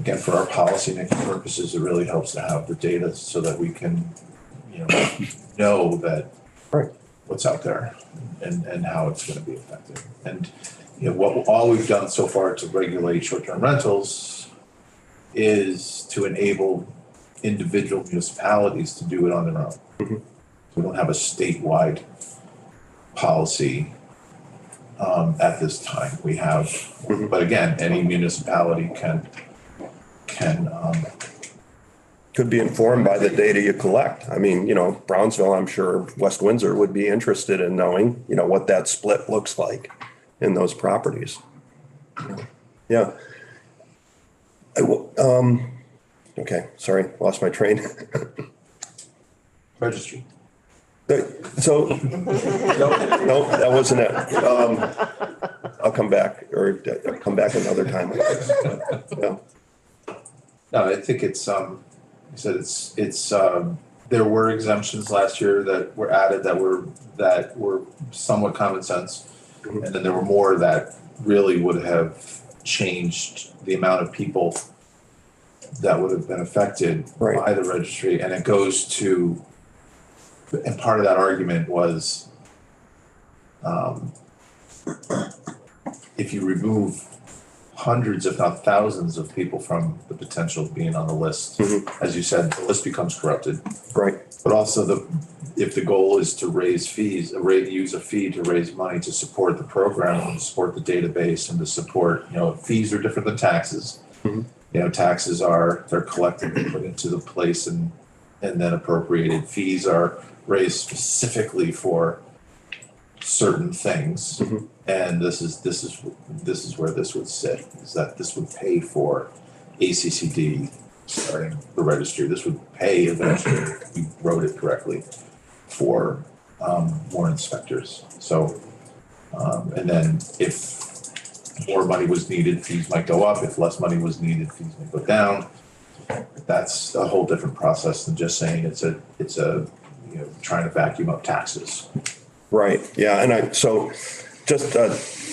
again, for our policy making purposes, it really helps to have the data so that we can, know that what's out there and how it's going to be effective. And all we've done so far to regulate short-term rentals is to enable individual municipalities to do it on their own. We don't have a statewide policy at this time. We have, but again, any municipality can could be informed by the data you collect. Brownsville, I'm sure West Windsor would be interested in knowing, what that split looks like in those properties. Yeah. Okay, sorry, lost my train. registry. So, no, that wasn't it. I'll come back another time. Yeah. No, I think it's, you said it's there were exemptions last year that were added that were somewhat common sense. And then there were more that really would have changed the amount of people that would have been affected by the registry. And it goes to, and part of that argument was, if you remove hundreds, if not thousands of people from the potential of being on the list, as you said, the list becomes corrupted. Right. But also if the goal is to raise fees, use a fee to raise money to support the program, and support the database, and to support, fees are different than taxes. Taxes they're collected and put into the place and then appropriated. Fees are raised specifically for certain things. And this is where this would sit, is that this would pay for ACCD starting the registry. This would pay eventually, if we wrote it correctly, for more inspectors. So, and then if more money was needed, fees might go up. If less money was needed, fees may go down. That's a whole different process than just saying it's a trying to vacuum up taxes. Right. Yeah. And so just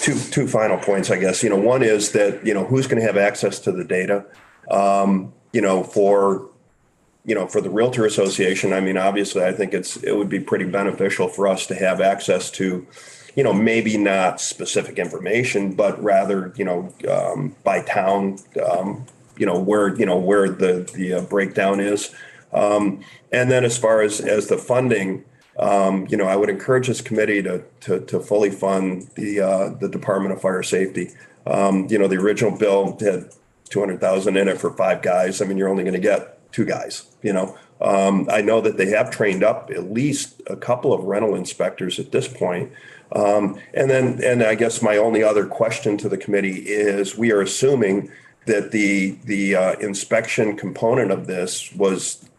two final points, I guess. One is that, who's going to have access to the data, for the Realtor Association. I mean, obviously, I think it would be pretty beneficial for us to have access to, maybe not specific information, but rather, by town, where the breakdown is. And then as far as the funding, I would encourage this committee to fully fund the Department of Fire Safety. The original bill had $200,000 in it for 5 guys. I mean, you're only going to get 2 guys, I know that they have trained up at least a couple of rental inspectors at this point. And I guess my only other question to the committee is, we are assuming that the inspection component of this was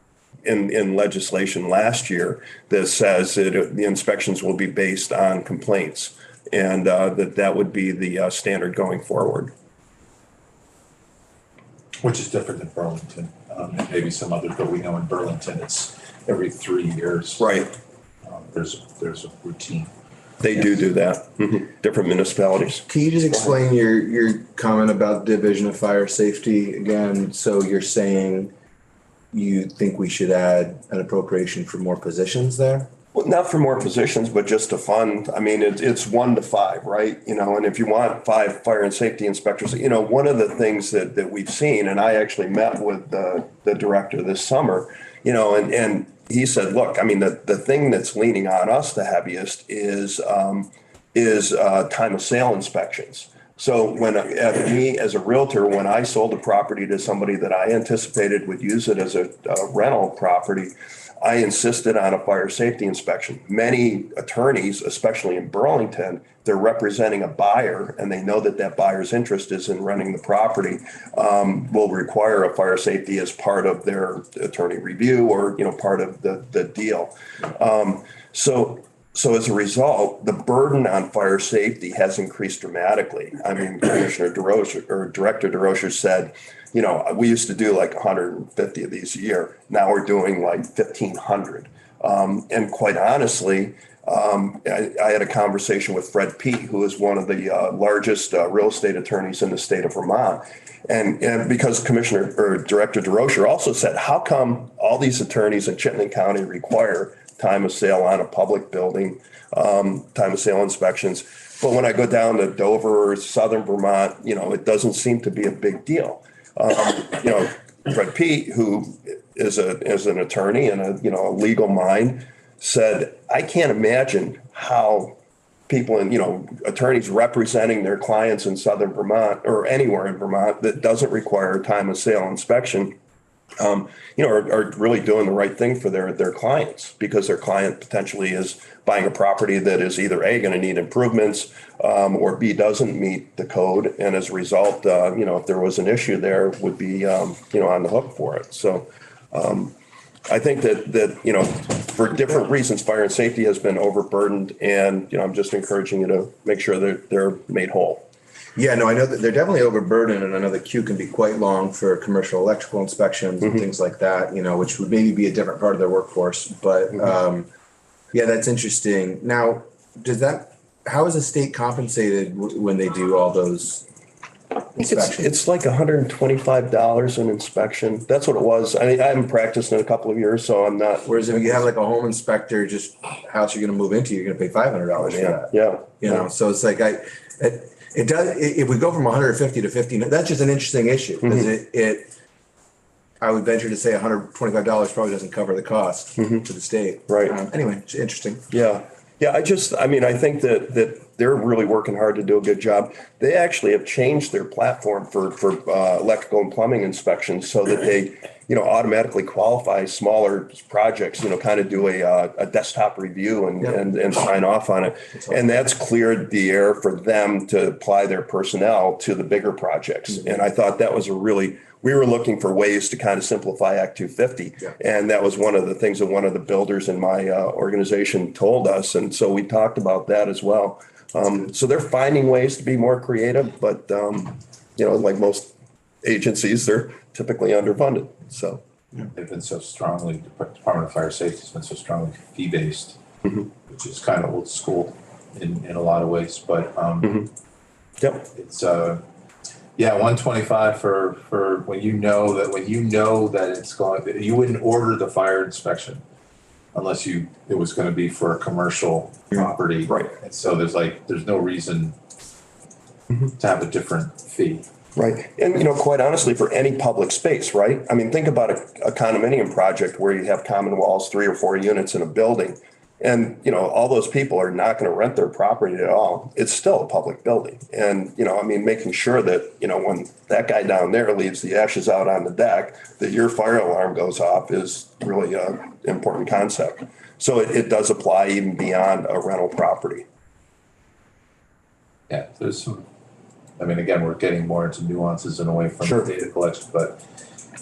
in legislation last year that says that the inspections will be based on complaints, and that would be the standard going forward. Which is different than Burlington, and maybe some others, but we know in Burlington it's every 3 years. Right. There's a routine. They do that. Different municipalities. Can you just explain your comment about Division of Fire Safety again? So you're saying you think we should add an appropriation for more positions there? Well, not for more positions, but just to fund. I mean, it's 1 to 5, right? And if you want 5 fire and safety inspectors, one of the things that we've seen, and I actually met with the director this summer, and he said, look, I mean, the thing that's leaning on us the heaviest is time of sale inspections. So me as a realtor, when I sold a property to somebody that I anticipated would use it as a rental property, I insisted on a fire safety inspection. Many attorneys, especially in Burlington, they're representing a buyer and they know that buyer's interest is in renting the property, will require a fire safety as part of their attorney review or, part of the deal. So as a result, the burden on fire safety has increased dramatically. I mean, Director DeRocher said, we used to do like 150 of these a year. Now we're doing like 1,500. And quite honestly, I had a conversation with Fred Pete, who is one of the largest real estate attorneys in the state of Vermont. And because Director DeRocher also said, how come all these attorneys in Chittenden County require time of sale on a public building, time of sale inspections, but when I go down to Dover or Southern Vermont, it doesn't seem to be a big deal. Fred Pete, who is an attorney and a legal mind, said, I can't imagine how people attorneys representing their clients in Southern Vermont or anywhere in Vermont that doesn't require time of sale inspection, are really doing the right thing for their clients, because their client potentially is buying a property that is either A, going to need improvements, or B, doesn't meet the code. And as a result, if there was an issue there, would be, on the hook for it. So I think that for different reasons, fire and safety has been overburdened, and, I'm just encouraging you to make sure that they're made whole. Yeah, no, I know that they're definitely overburdened, and I know the queue can be quite long for commercial electrical inspections and things like that, which would maybe be a different part of their workforce. But yeah, that's interesting. Now, how is the state compensated when they do all those inspections? It's like $125 an inspection. That's what it was. I mean, I haven't practiced in a couple of years, so I'm not. Whereas if you have like a home inspector, just house you're going to move into, you're going to pay $500 for that. Yeah. So it's like it does. If we go from 150 to 50, that's just an interesting issue, because I would venture to say $125 probably doesn't cover the cost to the state. Right. Anyway, it's interesting. Yeah. I think that they're really working hard to do a good job. They actually have changed their platform for electrical and plumbing inspections so that they, automatically qualify smaller projects, kind of do a desktop review and sign off on it. And that's cleared the air for them to apply their personnel to the bigger projects. And I thought that was we were looking for ways to kind of simplify Act 250. Yeah. And that was one of the things that one of the builders in my organization told us. And so we talked about that as well. So they're finding ways to be more creative, but, like most agencies, they're typically underfunded. So They've been so strongly, Department of Fire Safety has been so strongly fee-based, which is kind of old school in a lot of ways, but Yep. it's 125 for when you know that it's going, you wouldn't order the fire inspection unless it was going to be for a commercial property. Right. And so there's no reason to have a different fee. Right. And, quite honestly, for any public space, right? I mean, think about a condominium project where you have common walls, 3 or 4 units in a building. And, all those people are not going to rent their property at all. It's still a public building. And, making sure that, when that guy down there leaves the ashes out on the deck, that your fire alarm goes off is really an important concept. So it does apply even beyond a rental property. Yeah, there's some, again, we're getting more into nuances and away from Sure. the data collection, but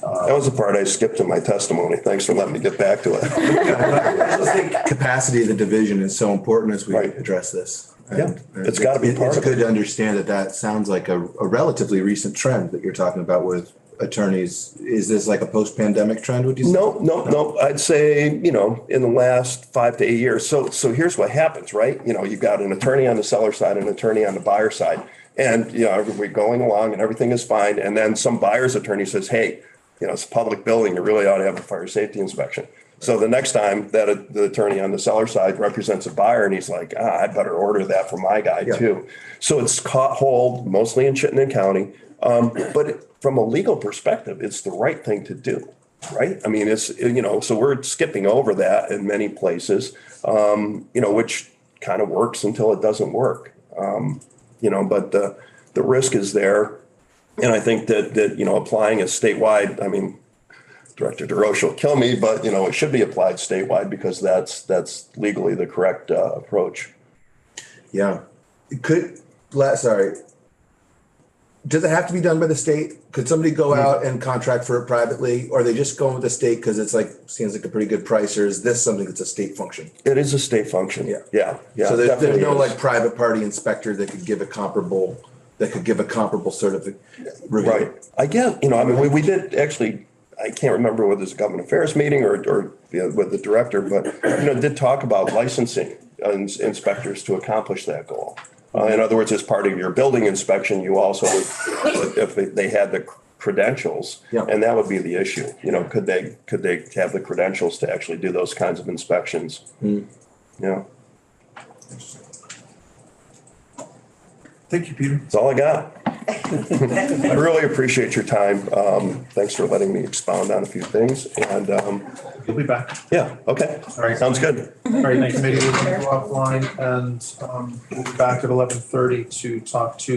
That was the part I skipped in my testimony. Thanks for letting me get back to it. I just think capacity of the division is so important as we Right. address this. Yeah, it's gotta be part It's of it. good to understand that sounds like a relatively recent trend that you're talking about with attorneys. Is this like a post-pandemic trend, would you say? No. I'd say, in the last 5 to 8 years. So here's what happens, right? You've got an attorney on the seller side, an attorney on the buyer side. And, we're going along and everything is fine. And then some buyer's attorney says, hey, it's a public building. You really ought to have a fire safety inspection. So the next time that the attorney on the seller side represents a buyer and he's like, I better order that for my guy too. So it's caught hold mostly in Chittenden County. But from a legal perspective, it's the right thing to do, right? I mean, it's, so we're skipping over that in many places, which kind of works until it doesn't work. But the risk is there. And I think that applying a statewide, Director DeRoche will kill me, but, it should be applied statewide because that's legally the correct approach. Yeah. Does it have to be done by the state? Could somebody go out and contract for it privately, or are they just going with the state because it's seems like a pretty good price, or is this something that's a state function? It is a state function. Yeah. So there's no is. private party inspector that could give a comparable certificate review. Right. I guess, we did actually, I can't remember whether it was a government affairs meeting or with the director, but, did talk about licensing inspectors to accomplish that goal. In other words, as part of your building inspection, you also, if they had the credentials, and that would be the issue, could they have the credentials to actually do those kinds of inspections? Yeah. thank you, Peter. That's all I got. I really appreciate your time. Thanks for letting me expound on a few things. And You'll be back. yeah, okay. All right. Sounds good. All right, committee will go offline and we'll be back at 11:30 to talk to